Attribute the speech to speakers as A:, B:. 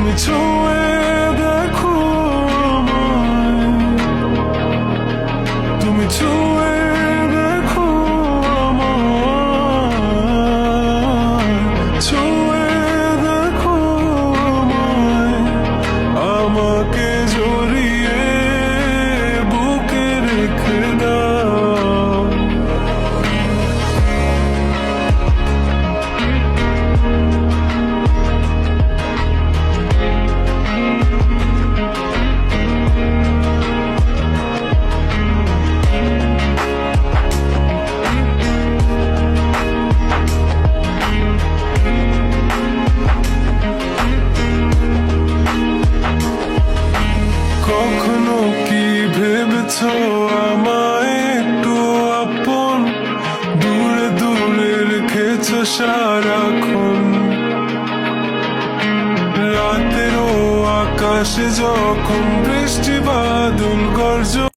A: তুমি ছুঁয়ে দেখো আমায়, তুমি ছুঁয়ে দেখো আমায়, ছুঁয়ে দেখো আমায়, আমাকে জড়িয়ে বুকে রেখে দাও। কখনো কি ভেবেছো আমায় একটু আপন, দূরে দূরে রেখেছো সারাক্ষণ। রাতেরও আকাশে যখন বৃষ্টি বাদল গর্জন